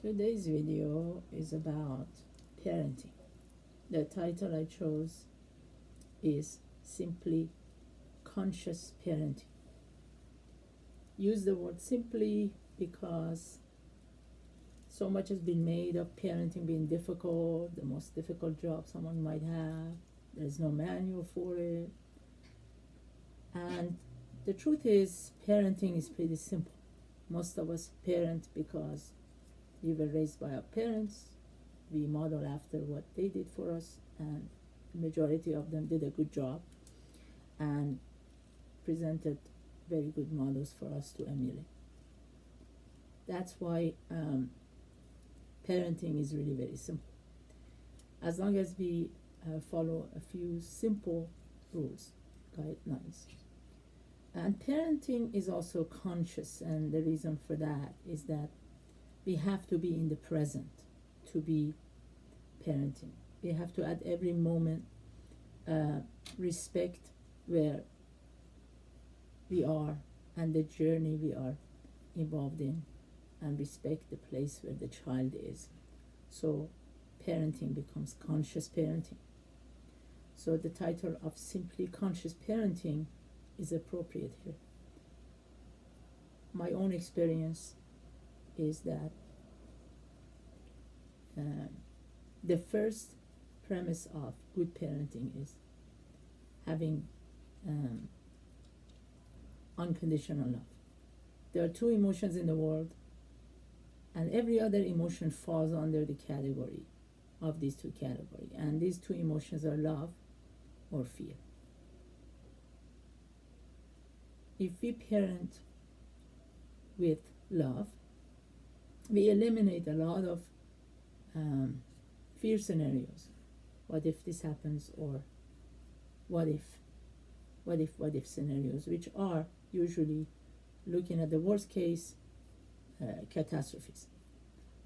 Today's video is about parenting. The title I chose is simply conscious parenting. Use the word simply because so much has been made of parenting being difficult, the most difficult job someone might have. There's no manual for it. And the truth is, parenting is pretty simple. Most of us parent because we were raised by our parents. We model after what they did for us, and the majority of them did a good job and presented very good models for us to emulate. That's why parenting is really very simple. As long as we follow a few simple rules, guidelines. And parenting is also conscious, and the reason for that is that we have to be in the present to be parenting. We have to at every moment respect where we are and the journey we are involved in, and respect the place where the child is. So parenting becomes conscious parenting. So the title of Simply Conscious Parenting is appropriate here. My own experience is that the first premise of good parenting is having unconditional love. There are two emotions in the world, and every other emotion falls under the category of these two categories. And these two emotions are love or fear. If we parent with love, we eliminate a lot of fear scenarios. What if this happens, or what if scenarios, which are usually looking at the worst case catastrophes.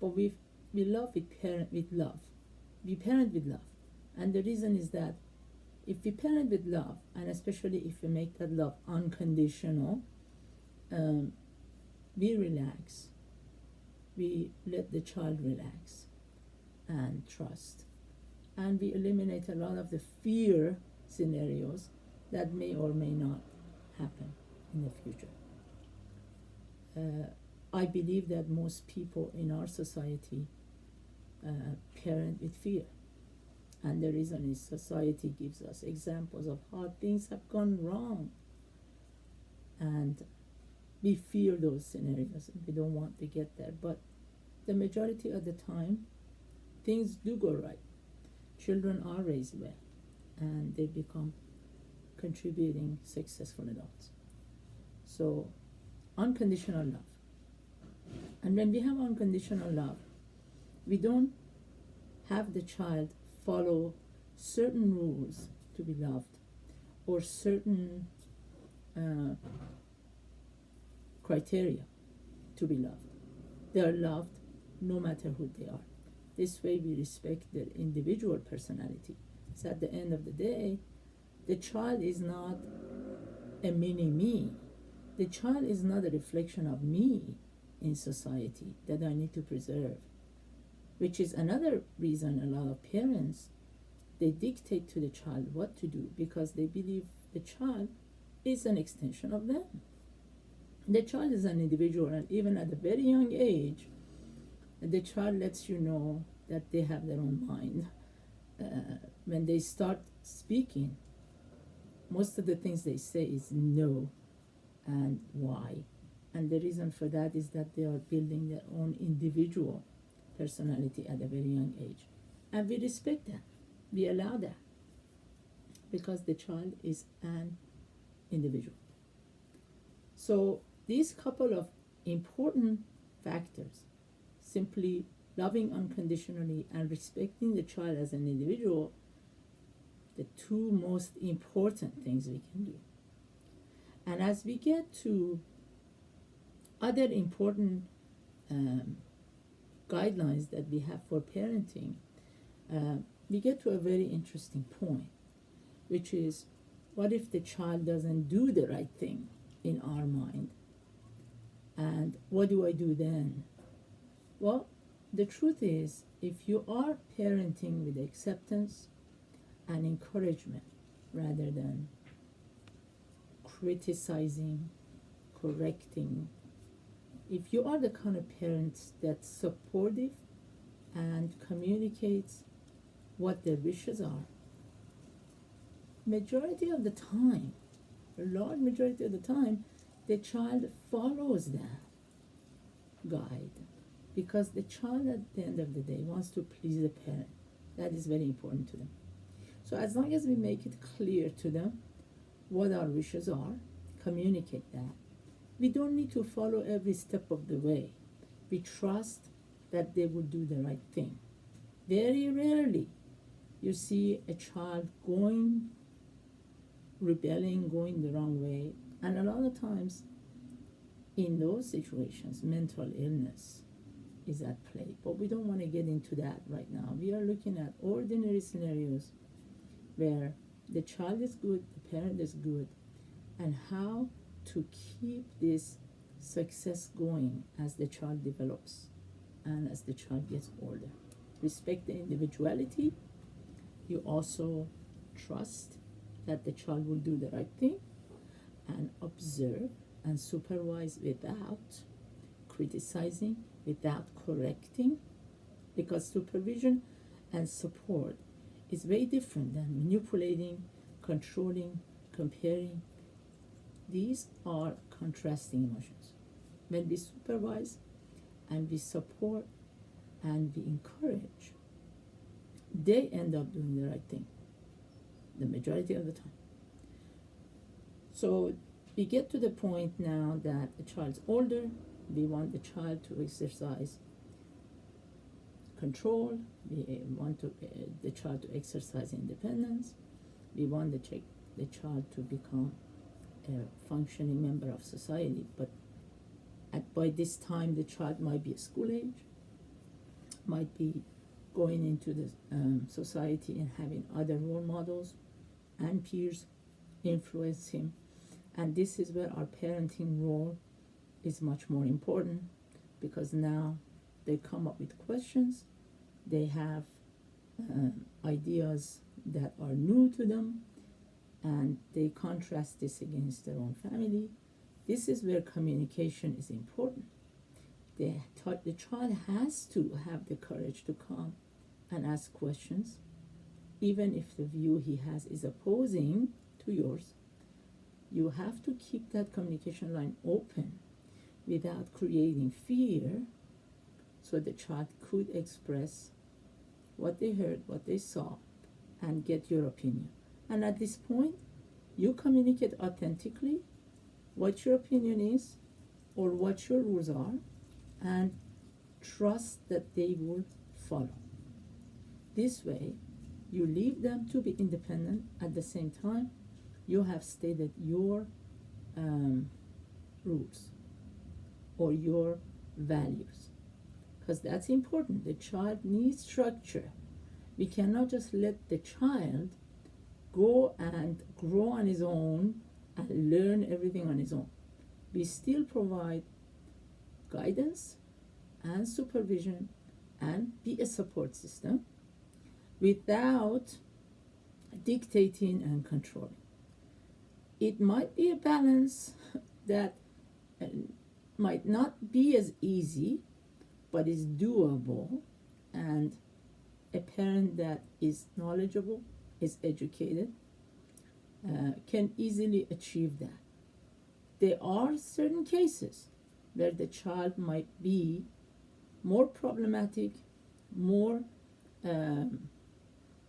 But we love, we parent with love. We parent with love. And the reason is that if we parent with love, and especially if we make that love unconditional, we relax. We let the child relax and trust. And we eliminate a lot of the fear scenarios that may or may not happen in the future. I believe that most people in our society parent with fear. And the reason is society gives us examples of how things have gone wrong. And we fear those scenarios and we don't want to get there. But the majority of the time, things do go right. Children are raised well and they become contributing, successful adults. So, unconditional love. And when we have unconditional love, we don't have the child follow certain rules to be loved, or certain criteria to be loved. They are loved no matter who they are. This way we respect their individual personality. So at the end of the day, the child is not a mini me. The child is not a reflection of me in society that I need to preserve, which is another reason a lot of parents, they dictate to the child what to do because they believe the child is an extension of them. The child is an individual, and even at a very young age, the child lets you know that they have their own mind. When they start speaking, most of the things they say is no and why. And the reason for that is that they are building their own individual personality at a very young age. And we respect that. We allow that. Because the child is an individual. So these couple of important factors, simply loving unconditionally and respecting the child as an individual, the two most important things we can do. And as we get to other important guidelines that we have for parenting, we get to a very interesting point, which is, what if the child doesn't do the right thing in our mind? And what do I do then? Well, The truth is, if you are parenting with acceptance and encouragement rather than criticizing, correcting, if you are the kind of parents that's supportive and communicates what their wishes are, majority of the time, a large majority of the time, the child follows that guide, because the child at the end of the day wants to please the parent. That is very important to them. So as long as we make it clear to them what our wishes are, communicate that, we don't need to follow every step of the way. We trust that they will do the right thing. Very rarely you see a child rebelling, going the wrong way, and a lot of times in those situations, mental illness is at play. But we don't want to get into that right now. We are looking at ordinary scenarios where the child is good, the parent is good, and how to keep this success going as the child develops and as the child gets older. Respect the individuality. You also trust that the child will do the right thing, and observe and supervise without criticizing, without correcting, because supervision and support is very different than manipulating, controlling, comparing. These are contrasting emotions. When we supervise and we support and we encourage, they end up doing the right thing the majority of the time. So we get to the point now that the child's older. We want the child to exercise control. We want the child to exercise independence. We want the child to become a functioning member of society. But by this time, the child might be school age, might be going into the society and having other role models and peers influence him. And this is where our parenting role is much more important, because now they come up with questions, they have ideas that are new to them, and they contrast this against their own family. This is where communication is important. The child has to have the courage to come and ask questions, even if the view he has is opposing to yours. You have to keep that communication line open without creating fear, so the child could express what they heard, what they saw, and get your opinion. And at this point, you communicate authentically what your opinion is or what your rules are, and trust that they will follow. This way, you leave them to be independent. At the same time, you have stated your rules or your values, because that's important. The child needs structure. We cannot just let the child go and grow on his own and learn everything on his own. We still provide guidance and supervision and be a support system without dictating and controlling. It might be a balance that might not be as easy, but is doable, and a parent that is knowledgeable, is educated, can easily achieve that. There are certain cases where the child might be more problematic, more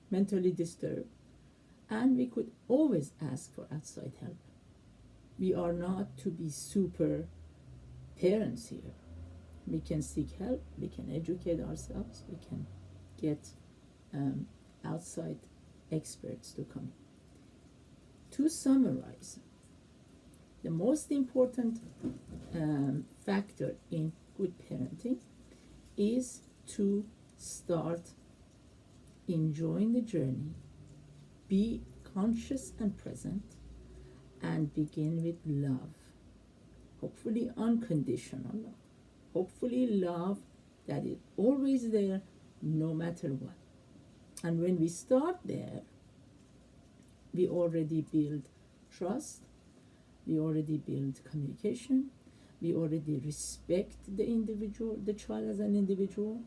mentally disturbed, and we could always ask for outside help. We are not to be super parents here. We can seek help, we can educate ourselves, we can get outside experts to come in. To summarize, the most important factor in good parenting is to start enjoying the journey, be conscious and present, and begin with love. Hopefully unconditional love. Hopefully love that is always there no matter what. And when we start there, we already build trust, we already build communication, we already respect the individual, the child as an individual,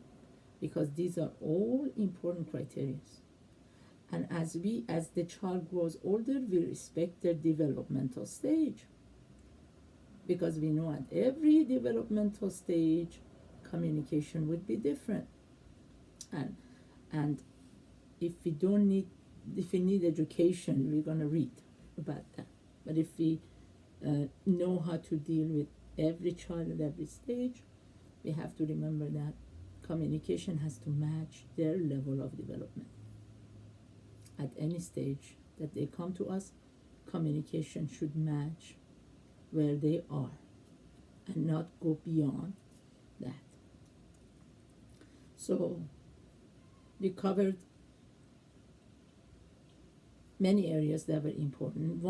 because these are all important criteria. And as the child grows older, we respect their developmental stage, because we know at every developmental stage communication would be different. And if we need education, we're going to read about that. But if we know how to deal with every child at every stage, we have to remember that communication has to match their level of development. At any stage that they come to us, communication should match where they are and not go beyond that. So we covered many areas that were important.